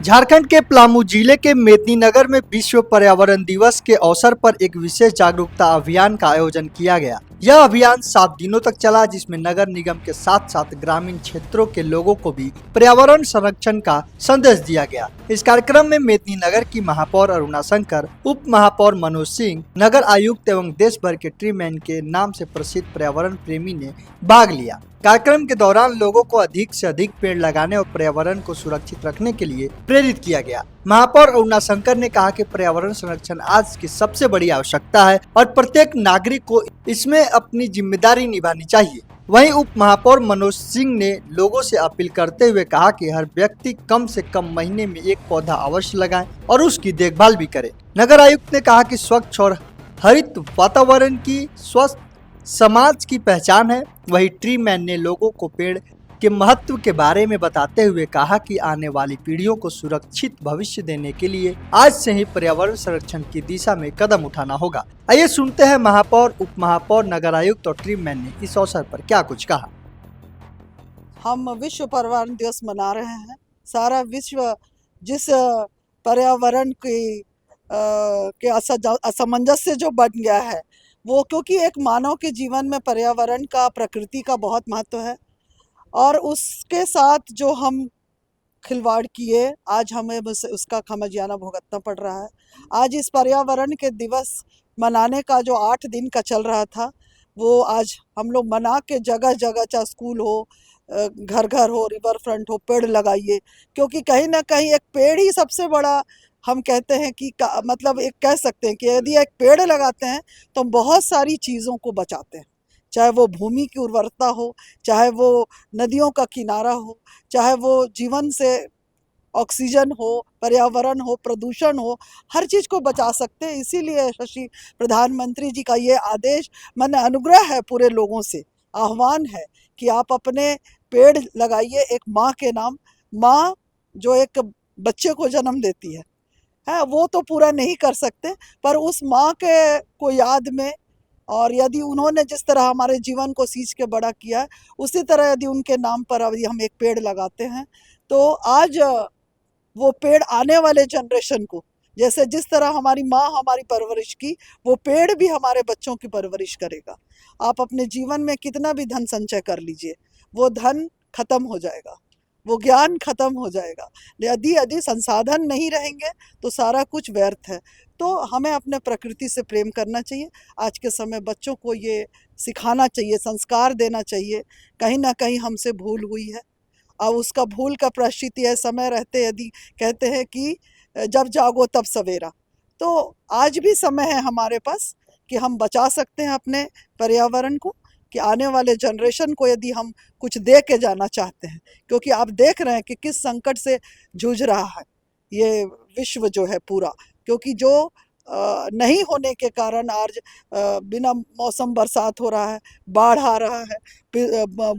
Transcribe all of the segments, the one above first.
झारखंड के पलामू जिले के मेदिनीनगर में विश्व पर्यावरण दिवस के अवसर पर एक विशेष जागरूकता अभियान का आयोजन किया गया। यह अभियान 7 दिनों तक चला, जिसमें नगर निगम के साथ साथ ग्रामीण क्षेत्रों के लोगों को भी पर्यावरण संरक्षण का संदेश दिया गया। इस कार्यक्रम में मेदिनीनगर की महापौर अरुणा शंकर, उप महापौर मनोज सिंह, नगर आयुक्त एवं देश भर के ट्री मैन के नाम से प्रसिद्ध पर्यावरण प्रेमी ने भाग लिया। कार्यक्रम के दौरान लोगों को अधिक से अधिक पेड़ लगाने और पर्यावरण को सुरक्षित रखने के लिए प्रेरित किया गया। महापौर अरुणा शंकर ने कहा कि पर्यावरण संरक्षण आज की सबसे बड़ी आवश्यकता है और प्रत्येक नागरिक को इसमें अपनी जिम्मेदारी निभानी चाहिए। वहीं उप महापौर मनोज सिंह ने लोगों से अपील करते हुए कहा कि हर व्यक्ति कम से कम महीने में एक पौधा अवश्य लगाए और उसकी देखभाल भी करे। नगर आयुक्त ने कहा कि स्वच्छ और हरित वातावरण की स्वस्थ समाज की पहचान है। वही ट्री मैन ने लोगों को पेड़ के महत्व के बारे में बताते हुए कहा कि आने वाली पीढ़ियों को सुरक्षित भविष्य देने के लिए आज से ही पर्यावरण संरक्षण की दिशा में कदम उठाना होगा। आइए सुनते हैं महापौर, उप महापौर, नगर आयुक्त और ट्री मैन ने इस अवसर पर क्या कुछ कहा। हम विश्व पर्यावरण दिवस मना रहे हैं। सारा विश्व जिस पर्यावरण के असमंजस्य जो बन गया है वो, क्योंकि एक मानव के जीवन में पर्यावरण का, प्रकृति का बहुत महत्व है और उसके साथ जो हम खिलवाड़ किए, आज हमें उसका खमियाजा भुगतना पड़ रहा है। आज इस पर्यावरण के दिवस मनाने का जो 8 दिन का चल रहा था, वो आज हम लोग मना के जगह जगह, चाहे स्कूल हो, घर घर हो, रिवर फ्रंट हो, पेड़ लगाइए। क्योंकि कहीं ना कहीं एक पेड़ ही सबसे बड़ा, हम कहते हैं कि मतलब एक कह सकते हैं कि यदि एक पेड़ लगाते हैं तो हम बहुत सारी चीज़ों को बचाते हैं। चाहे वो भूमि की उर्वरता हो, चाहे वो नदियों का किनारा हो, चाहे वो जीवन से ऑक्सीजन हो, पर्यावरण हो, प्रदूषण हो, हर चीज़ को बचा सकते हैं। इसीलिए यशस्वी प्रधानमंत्री जी का ये आदेश, माने अनुग्रह है, पूरे लोगों से आह्वान है कि आप अपने पेड़ लगाइए एक माँ के नाम। माँ जो एक बच्चे को जन्म देती है वो तो पूरा नहीं कर सकते, पर उस माँ के को याद में, और यदि उन्होंने जिस तरह हमारे जीवन को सींच के बड़ा किया है, उसी तरह यदि उनके नाम पर यदि हम एक पेड़ लगाते हैं तो आज वो पेड़ आने वाले जनरेशन को, जैसे जिस तरह हमारी माँ हमारी परवरिश की, वो पेड़ भी हमारे बच्चों की परवरिश करेगा। आप अपने जीवन में कितना भी धन संचय कर लीजिए, वो धन खत्म हो जाएगा, वो ज्ञान खत्म हो जाएगा। यदि यदि संसाधन नहीं रहेंगे तो सारा कुछ व्यर्थ है। तो हमें अपने प्रकृति से प्रेम करना चाहिए। आज के समय बच्चों को ये सिखाना चाहिए, संस्कार देना चाहिए। कहीं ना कहीं हमसे भूल हुई है, और उसका भूल का प्रायश्चित है समय रहते, यदि कहते हैं कि जब जागो तब सवेरा, तो आज भी समय है हमारे पास कि हम बचा सकते हैं अपने पर्यावरण को, कि आने वाले जनरेशन को यदि हम कुछ दे के जाना चाहते हैं। क्योंकि आप देख रहे हैं कि किस संकट से जूझ रहा है ये विश्व जो है पूरा, क्योंकि जो नहीं होने के कारण आज बिना मौसम बरसात हो रहा है, बाढ़ आ रहा है,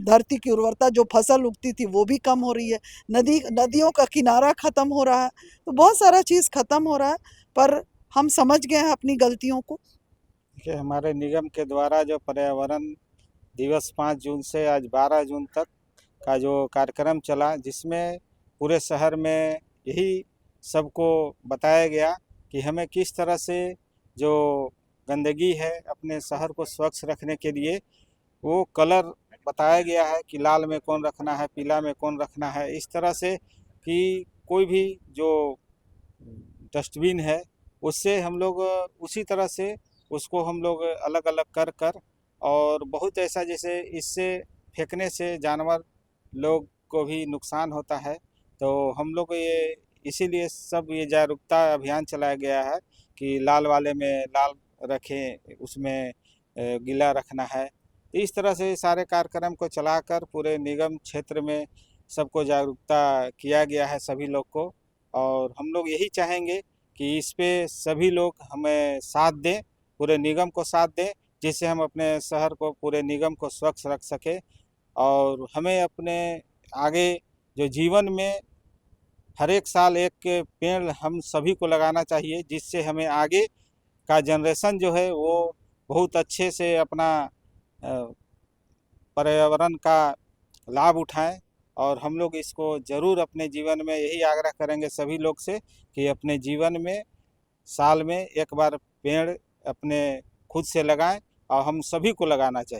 धरती की उर्वरता, जो फसल उगती थी वो भी कम हो रही है, नदियों का किनारा ख़त्म हो रहा है, तो बहुत सारा चीज़ ख़त्म हो रहा है। पर हम समझ गए हैं अपनी गलतियों को। कि हमारे निगम के द्वारा जो पर्यावरण दिवस 5 जून से आज 12 जून तक का जो कार्यक्रम चला, जिसमें पूरे शहर में यही सबको बताया गया कि हमें किस तरह से जो गंदगी है अपने शहर को स्वच्छ रखने के लिए, वो कलर बताया गया है कि लाल में कौन रखना है, पीला में कौन रखना है, इस तरह से कि कोई भी जो डस्टबिन है उससे हम लोग उसी तरह से उसको हम लोग अलग अलग कर कर, और बहुत ऐसा जैसे इससे फेंकने से जानवर लोग को भी नुकसान होता है, तो हम लोग ये इसीलिए सब ये जागरूकता अभियान चलाया गया है कि लाल वाले में लाल रखें, उसमें गीला रखना है। तो इस तरह से सारे कार्यक्रम को चलाकर पूरे निगम क्षेत्र में सबको जागरूकता किया गया है, सभी लोग को। और हम लोग यही चाहेंगे कि इस पे सभी लोग हमें साथ दें, पूरे निगम को साथ दें, जिससे हम अपने शहर को, पूरे निगम को स्वच्छ रख सकें। और हमें अपने आगे जो जीवन में हर एक साल एक पेड़ हम सभी को लगाना चाहिए, जिससे हमें आगे का जनरेशन जो है वो बहुत अच्छे से अपना पर्यावरण का लाभ उठाएं और हम लोग इसको ज़रूर अपने जीवन में यही आग्रह करेंगे सभी लोग से कि अपने जीवन में साल में एक बार पेड़ अपने खुद से लगाएं और हम सभी को लगाना चाहिए।